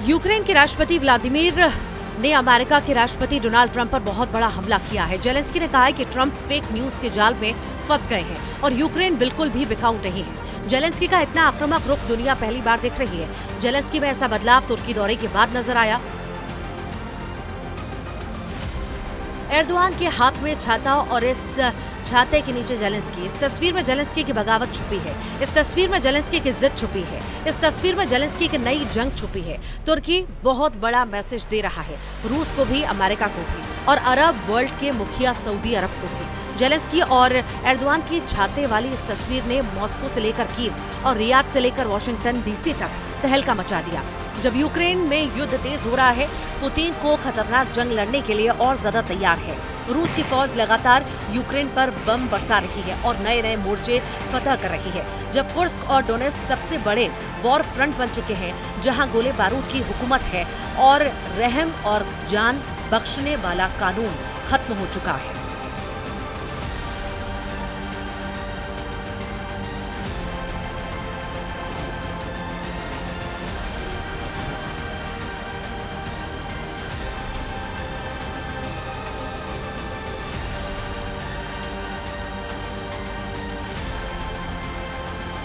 Ukraine के राष्ट्रपति Vladimir ने अमेरिका के राष्ट्रपति डोनाल्ड ट्रंप पर बहुत बड़ा हमला किया है। जेलेंस्की ने कहा है कि ट्रंप फेक न्यूज के जाल में फंस गए हैं और यूक्रेन बिल्कुल भी बिकाऊ नहीं है। जेलेंस्की का इतना आक्रामक रुख दुनिया पहली बार देख रही है। जेलेंस्की में ऐसा बदलाव तुर्की दौरे के बाद नजर आया। एर्दोआन के हाथ में छाता और इस छाते के नीचे जेलेंस्की। इस तस्वीर में जेलेंस्की की बगावत छुपी है। इस तस्वीर में जेलेंस्की की जिद छुपी है। इस तस्वीर में जेलेंस्की की नई जंग छुपी है। तुर्की बहुत बड़ा मैसेज दे रहा है, रूस को भी, अमेरिका को भी और अरब वर्ल्ड के मुखिया सऊदी अरब को भी। जेलेंस्की और एर्दोआन की छाते वाली इस तस्वीर ने मॉस्को से लेकर कीव और रियाद से लेकर वॉशिंगटन डीसी तक तहलका मचा दिया। जब यूक्रेन में युद्ध तेज हो रहा है, पुतिन को खतरनाक जंग लड़ने के लिए और ज्यादा तैयार है। रूस की फौज लगातार यूक्रेन पर बम बरसा रही है और नए नए मोर्चे फतह कर रही है। जब कुर्स्क और डोनेट्स्क सबसे बड़े वॉर फ्रंट बन चुके हैं, जहां गोले बारूद की हुकूमत है और रहम और जान बख्शने वाला कानून खत्म हो चुका है।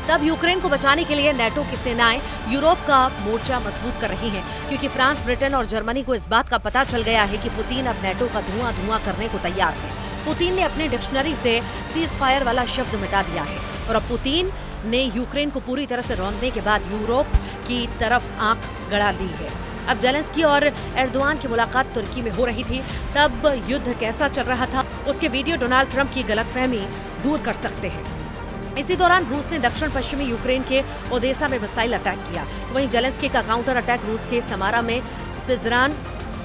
तब यूक्रेन को बचाने के लिए नेटो की सेनाएं यूरोप का मोर्चा मजबूत कर रही हैं, क्योंकि फ्रांस, ब्रिटेन और जर्मनी को इस बात का पता चल गया है कि पुतिन अब नेटो का धुआं धुआं करने को तैयार है। पुतिन ने अपनी डिक्शनरी से सीज फायर वाला शब्द मिटा दिया है और अब पुतिन ने यूक्रेन को पूरी तरह से रौंदने के बाद यूरोप की तरफ आंख गड़ा ली है। अब जेलेंस्की और एर्दोआन की मुलाकात तुर्की में हो रही थी, तब युद्ध कैसा चल रहा था उसके वीडियो डोनाल्ड ट्रंप की गलतफहमी दूर कर सकते हैं। इसी दौरान रूस ने दक्षिण पश्चिमी यूक्रेन के ओदेसा में मिसाइल अटैक किया। वहीं जेलेंस्की का काउंटर अटैक रूस के समारा में सिजरान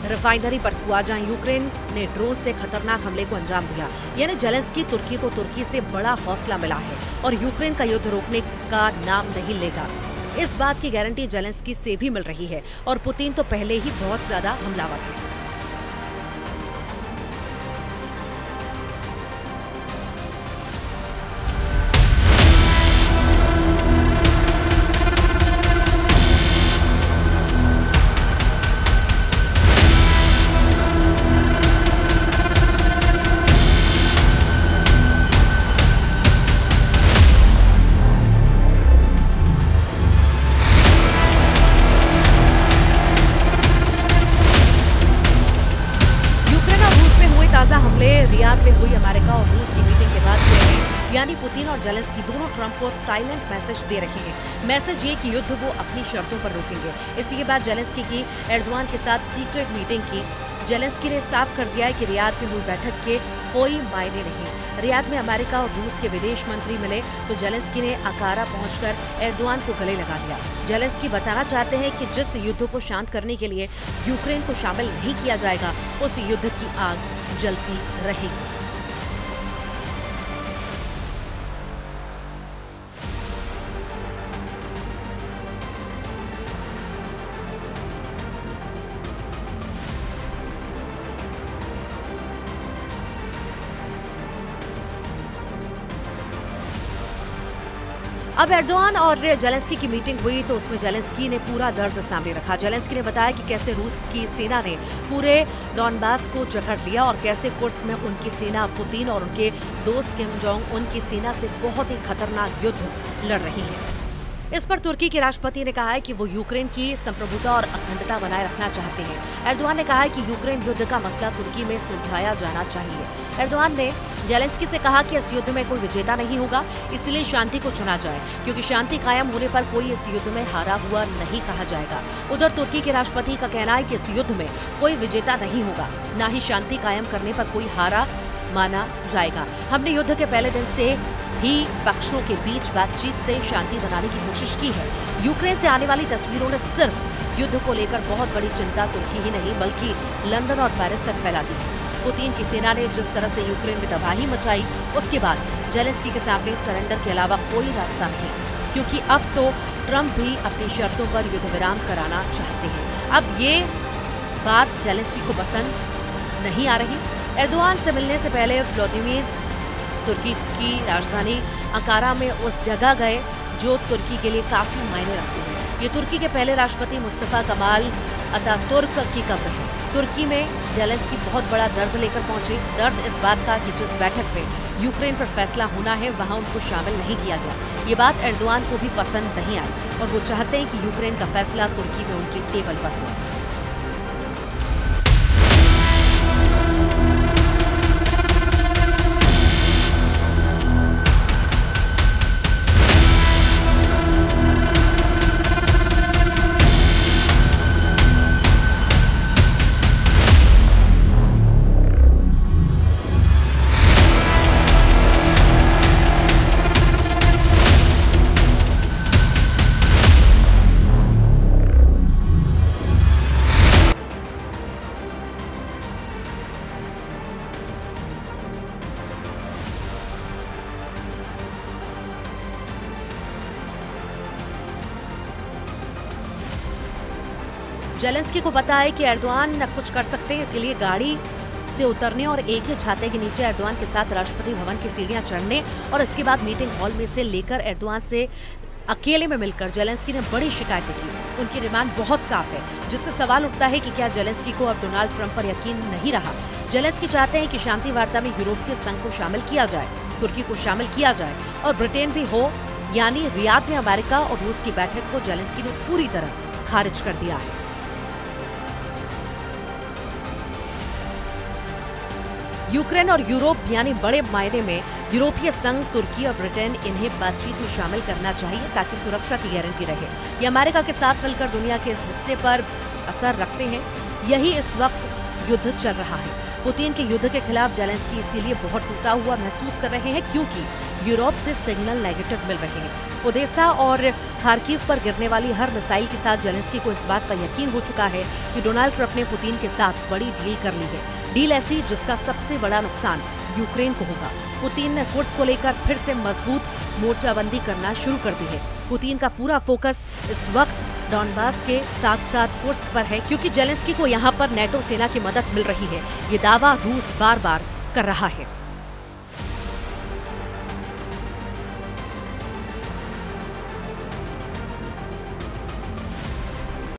रिफाइनरी पर हुआ, जहां यूक्रेन ने ड्रोन से खतरनाक हमले को अंजाम दिया। यानी जेलेंस्की तुर्की को तुर्की से बड़ा हौसला मिला है और यूक्रेन का युद्ध रोकने का नाम नहीं लेगा। इस बात की गारंटी जेलेंस्की से भी मिल रही है और पुतिन तो पहले ही बहुत ज्यादा हमलावर है। ताजा हमले रियाद में हुई अमेरिका और रूस की मीटिंग के बाद हुए हैं। यानी पुतिन और जेलेंस्की दोनों ट्रंप को साइलेंट मैसेज दे रहे हैं। मैसेज ये कि युद्ध वो अपनी शर्तों पर रोकेंगे। इसी के बाद जेलेंस्की की एर्दोआन के साथ सीक्रेट मीटिंग की। जेलेंस्की ने साफ कर दिया है कि रियाद में हुई बैठक के कोई मायने नहीं। रियाद में अमेरिका और रूस के विदेश मंत्री मिले तो जेलेंस्की ने अंकारा पहुंचकर एर्दोआन को गले लगा दिया। जेलेंस्की बताना चाहते हैं कि जिस युद्ध को शांत करने के लिए यूक्रेन को शामिल नहीं किया जाएगा, उस युद्ध की आग जलती रहेगी। अब एर्दोआन और जेलेंस्की की मीटिंग हुई तो उसमें जेलेंस्की ने पूरा दर्द सामने रखा। जेलेंस्की ने बताया कि कैसे रूस की सेना ने पूरे डॉनबास को जकड़ लिया और कैसे कुर्स्क में उनकी सेना पुतिन और उनके दोस्त किम जोंग उन की सेना से बहुत ही खतरनाक युद्ध लड़ रही है। इस पर तुर्की के राष्ट्रपति ने कहा है कि वो यूक्रेन की संप्रभुता और अखंडता बनाए रखना चाहते हैं। एर्दोआन ने कहा है कि यूक्रेन युद्ध का मसला तुर्की में सुलझाया जाना चाहिए। एर्दोआन ने जेलेंस्की से कहा कि इस युद्ध में कोई विजेता नहीं होगा, इसलिए शांति को चुना जाए, क्योंकि शांति कायम होने पर कोई इस युद्ध में हारा हुआ नहीं कहा जाएगा। उधर तुर्की के राष्ट्रपति का कहना है कि इस युद्ध में कोई विजेता नहीं होगा, न ही शांति कायम करने पर कोई हारा माना जाएगा। हमने युद्ध के पहले दिन से ही पक्षों के बीच बातचीत से शांति बनाने की कोशिश की है। यूक्रेन से आने वाली तस्वीरों ने सिर्फ युद्ध को लेकर बहुत बड़ी चिंता तुर्की ही नहीं बल्कि लंदन और पेरिस तक फैला दी। पुतिन की सेना ने जिस तरह से यूक्रेन में तबाही मचाई, उसके बाद जेलेंस्की के सामने सरेंडर के अलावा कोई रास्ता नहीं, क्योंकि अब तो ट्रंप भी अपनी शर्तों पर युद्ध विराम कराना चाहते हैं। अब ये बात जेलेंस्की को पसंद नहीं आ रही। एर्दोआन से मिलने से पहले व्लादिमीर तुर्की की राजधानी अंकारा में उस जगह गए जो तुर्की के लिए काफी मायने रखती है। ये तुर्की के पहले राष्ट्रपति मुस्तफा कमाल अतातुर्क की कब्र है। तुर्की में जेलेंस्की बहुत बड़ा दर्द लेकर पहुंचे। दर्द इस बात का कि जिस बैठक में यूक्रेन पर फैसला होना है वहां उनको शामिल नहीं किया गया। ये बात एर्दोआन को भी पसंद नहीं आई और वो चाहते हैं कि यूक्रेन का फैसला तुर्की में उनकी टेबल पर हो। जेलेंस्की को पता है कि एर्दोआन न कुछ कर सकते हैं, इसलिए गाड़ी से उतरने और एक ही छाते के नीचे एर्दोआन के साथ राष्ट्रपति भवन की सीढ़ियां चढ़ने और इसके बाद मीटिंग हॉल में से लेकर एर्दोआन से अकेले में मिलकर जेलेंस्की ने बड़ी शिकायतें की। उनकी डिमांड बहुत साफ है, जिससे सवाल उठता है कि क्या जेलेंस्की को अब डोनाल्ड ट्रंप पर यकीन नहीं रहा। जेलेंस्की चाहते हैं कि शांति वार्ता में यूरोपीय संघ को शामिल किया जाए, तुर्की को शामिल किया जाए और ब्रिटेन भी हो, यानी रियाद में अमेरिका और रूस की बैठक को जेलेंस्की ने पूरी तरह खारिज कर दिया है। यूक्रेन और यूरोप यानी बड़े मायने में यूरोपीय संघ, तुर्की और ब्रिटेन इन्हें बातचीत में शामिल करना चाहिए ताकि सुरक्षा की गारंटी रहे। ये अमेरिका के साथ मिलकर दुनिया के इस हिस्से पर असर रखते हैं। यही इस वक्त युद्ध चल रहा है। पुतिन के युद्ध के खिलाफ जेलेंस्की इसीलिए बहुत टूटा हुआ महसूस कर रहे हैं क्योंकि यूरोप से सिग्नल नेगेटिव मिल रहे हैं। ओडेसा और खार्किव पर गिरने वाली हर मिसाइल के साथ जेलेंस्की को इस बात का यकीन हो चुका है कि डोनाल्ड ट्रंप ने पुतिन के साथ बड़ी डील कर ली है। डील ऐसी जिसका सबसे बड़ा नुकसान यूक्रेन को होगा। पुतिन ने कुर्स को लेकर फिर से मजबूत मोर्चाबंदी करना शुरू कर दी है। पुतिन का पूरा फोकस इस वक्त डॉनबास के साथ साथ कुर्स्क पर है क्योंकि जेलेंस्की को यहाँ पर नेटो सेना की मदद मिल रही है। ये दावा रूस बार बार कर रहा है।